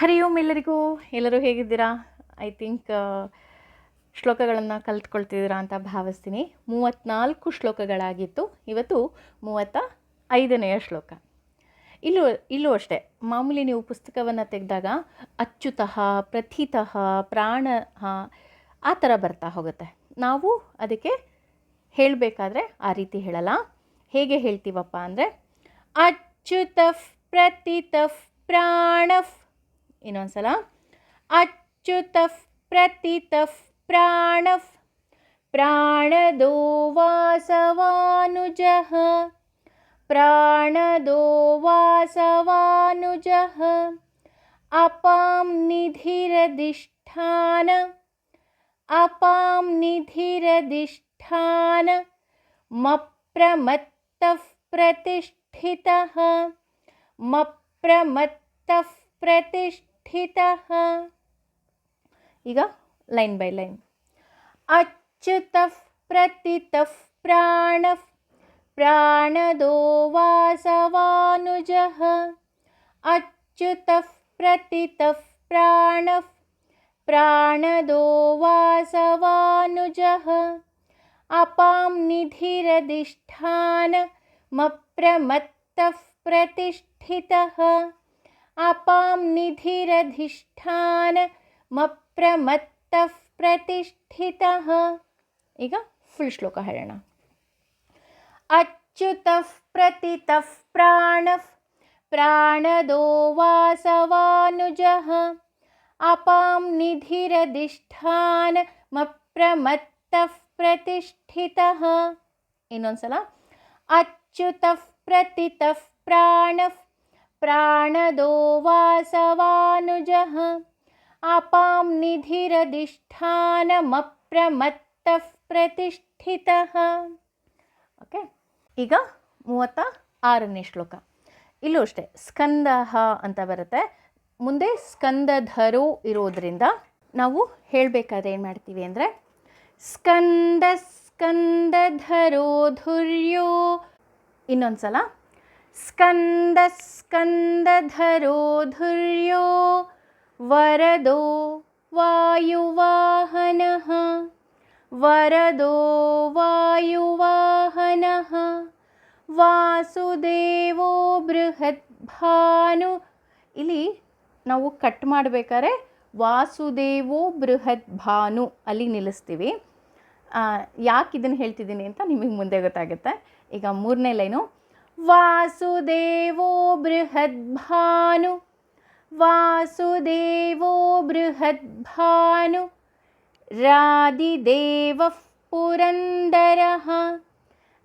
ಹರಿ ಓಂ ಎಲ್ಲರಿಗೂ. ಎಲ್ಲರೂ ಹೇಗಿದ್ದೀರಾ? ಐ ಥಿಂಕ್ ಶ್ಲೋಕಗಳನ್ನು ಕಲ್ತ್ಕೊಳ್ತಿದ್ದೀರಾ ಅಂತ ಭಾವಿಸ್ತೀನಿ. 34 ಶ್ಲೋಕಗಳಾಗಿತ್ತು. ಇವತ್ತು 35ನೆಯ ಶ್ಲೋಕ. ಇಲ್ಲೂ ಅಷ್ಟೇ, ಮಾಮೂಲಿ ನೀವು ಪುಸ್ತಕವನ್ನು ತೆಗೆದಾಗ ಅಚ್ಯುತಃ, ಪ್ರಥಿತಃ, ಪ್ರಾಣಃ ಆ ಥರ ಬರ್ತಾ ಹೋಗುತ್ತೆ. ನಾವು ಅದಕ್ಕೆ ಹೇಳಬೇಕಾದ್ರೆ ಆ ರೀತಿ ಹೇಳಲ್ಲ. ಹೇಗೆ ಹೇಳ್ತೀವಪ್ಪ ಅಂದರೆ ಅಚ್ಯುತಃ ಪ್ರಥಿತಃ ಪ್ರಾಣಃ. ಇನ್ನೊಂದ್ಸಲ, ಅಚ್ಯುತಃ ಪ್ರಥಿತಃ ಪ್ರಾಣಃ ಪ್ರಾಣದೋ ವಾಸವಾನುಜಃ ಪ್ರಾಣದೋ ವಾಸವಾನುಜಃ ಅಪಾಂ ನಿಧಿರಧಿಷ್ಠಾನ ಅಪಾಂ ನಿಧಿರಧಿಷ್ಠಾನ ಮಪ್ರಮತ್ತಃ ಪ್ರತಿಷ್ಠಿತಃ ಮಪ್ರಮತ್ತಃ ಪ್ರತಿಷ್ಠಿತಃ. ಈಗ ಲೈನ್ ಬೈ ಲೈನ್. ಅಚ್ಯುತಃ ಪ್ರಥಿತಃ ಪ್ರಾಣಃ ಪ್ರಾಣದೋ ವಾಸವಾನುಜಃ ಅಚ್ಯುತಃ ಪ್ರಥಿತಃ ಪ್ರಾಣಃ ಪ್ರಾಣದೋ ವಾಸವಾನುಜಃ ಅಪಾಂ ನಿಧಿರಧಿಷ್ಠಾನ ಮಪ್ರಮತ್ತಃ ಪ್ರತಿಷ್ಠಿತಃ ಅಪಾಂ ನಿಧಿರಧಿಷ್ಠಾನ ಮಪ್ರಮತ್ತಃ ಪ್ರತಿಷ್ಠಿತಃ. ಈಗ ಫುಲ್ ಶ್ಲೋಕ ಹೇಳೋಣ. ಅಚ್ಯುತಃ ಪ್ರಥಿತಃ ಪ್ರಾಣಃ ಪ್ರಾಣದೋ ವಾಸವಾನುಜಃ ಅಪಾಂ ನಿಧಿರಧಿಷ್ಠಾನ ಮಪ್ರಮತ್ತಃ ಪ್ರತಿಷ್ಠಿತಃ. ಇನ್ನೊಂದ್ಸಲ, ಅಚ್ಯುತಃ ಪ್ರಥಿತಃ ಪ್ರಾಣಃ ಪ್ರಾಣದೋ ವಾಸವಾನುಜಃ ಅಪಾಂ ನಿಧಿರಧಿಷ್ಠಾನ ಮಪ್ರಮತ್ತಃ ಪ್ರತಿಷ್ಠಿತಃ. ಓಕೆ, ಈಗ 36ನೇ ಶ್ಲೋಕ. ಇಲ್ಲೂ ಅಷ್ಟೇ ಸ್ಕಂದಃ ಅಂತ ಬರುತ್ತೆ. ಮುಂದೆ ಸ್ಕಂದಧರೋ ಇರೋದ್ರಿಂದ ನಾವು ಹೇಳಬೇಕಾದ್ರೆ ಏನು ಮಾಡ್ತೀವಿ ಅಂದರೆ ಸ್ಕಂದ ಸ್ಕಂದಧರೋ ಧುರ್ಯೋ. ಇನ್ನೊಂದ್ಸಲ, ಸ್ಕಂದ ಸ್ಕಂದಧರೋ ಧುರ್ಯೋ ವರದೋ ವಾಯುವಾಹನಃ ವರದೋ ವಾಯುವಾಹನಃ ವಾಸುದೇವೋ ಬೃಹದ್ಭಾನು. ಇಲ್ಲಿ ನಾವು ಕಟ್ ಮಾಡಬೇಕಾದ್ರೆ ವಾಸುದೇವೋ ಬೃಹದ್ಭಾನು ಅಲ್ಲಿ ನಿಲ್ಲಿಸ್ತೀವಿ. ಯಾಕೆ ಇದನ್ನು ಹೇಳ್ತಿದ್ದೀನಿ ಅಂತ ನಿಮಗೆ ಮುಂದೆ ಗೊತ್ತಾಗುತ್ತೆ. ಈಗ 3ನೇ ಲೈನು, ವಾಸುದೇವೋ ಬೃಹದ್ಭಾನು ವಾಸುದೇವೋ ಬೃಹದ್ಭಾನು ರಾದಿದೇವಃ ಪುರಂದರಃ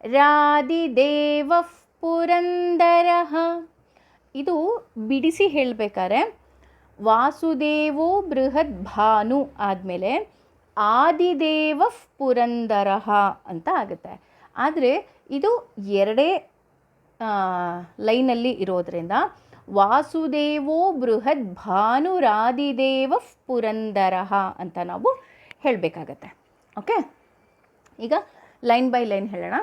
ರಾದಿದೇವಃ ಪುರಂದರಃ. ಇದು ಬಿಡಿಸಿ ಹೇಳಬೇಕಾದ್ರೆ ವಾಸುದೇವೋ ಬೃಹದ್ಭಾನು ಆದಮೇಲೆ ಆದಿದೇವಃ ಪುರಂದರಃ ಅಂತ ಆಗುತ್ತೆ. ಆದರೆ ಇದು ಎರಡೇ ಲೈನಲ್ಲಿ ಇರೋದ್ರಿಂದ ವಾಸುದೇವೋ ಬೃಹದ್ಭಾನುರಾದಿದೇವಃ ಪುರಂದರಃ ಅಂತ ನಾವು ಹೇಳಬೇಕಾಗತ್ತೆ. ಓಕೆ, ಈಗ ಲೈನ್ ಬೈ ಲೈನ್ ಹೇಳೋಣ.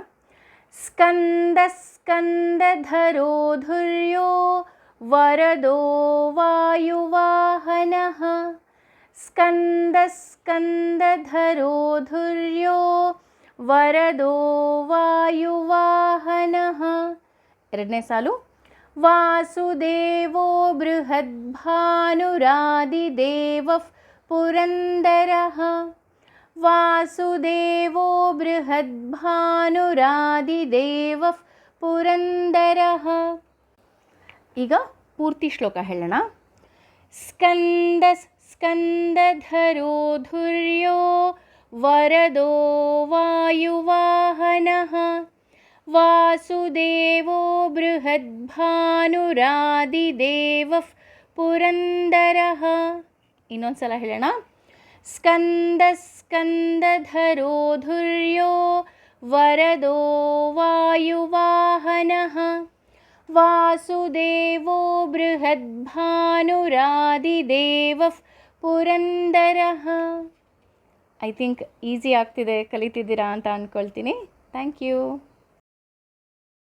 ಸ್ಕಂದ ಸ್ಕಂದಧರೋ ಧುರ್ಯೋ ವರದೋ ವಾಯುವಾಹನಃ ಸ್ಕಂದ ಸ್ಕಂದಧರೋ ಧುರ್ಯೋ ವರದೋ ವಾಯುವಾಹನಃ. 2ನೇ ಸಾಲು, ವಾಸುದೇವೋ ಬೃಹದ್ಭಾನುರಾದಿದೇವಃ ಪುರಂದರಃ ವಾಸುದೇವೋ ಬೃಹದ್ಭಾನುರಾದಿದೇವಃ ಪುರಂದರಃ. ಈಗ ಪೂರ್ತಿ ಶ್ಲೋಕ ಹೇಳೋಣ. ಸ್ಕಂದ ಸ್ಕಂದಧರೋ ಧುರ್ಯೋ ವರದೋ ವಾಯುವಾಹನಃ ವಾಸುದೇವೋ ಬೃಹದ್ಭಾನುರಾದಿದೇವಃ ಪುರಂದರಃ. ಇನ್ನೊಂದ್ಸಲ ಹೇಳೋಣ. ಸ್ಕಂದ ಸ್ಕಂದಧರೋ ಧುರ್ಯೋ ವರದೋ ವಾಯುವಾಹನಃ ವಾಸುದೇವೋ ಬೃಹದ್ಭಾನುರಾದಿದೇವಃ ಪುರಂದರಃ. ಐ ಥಿಂಕ್ ಈಸಿ ಆಗ್ತಿದೆ, ಕಲಿತಿದ್ದೀರಾ ಅಂತ ಅಂದ್ಕೊಳ್ತೀನಿ. Thank you.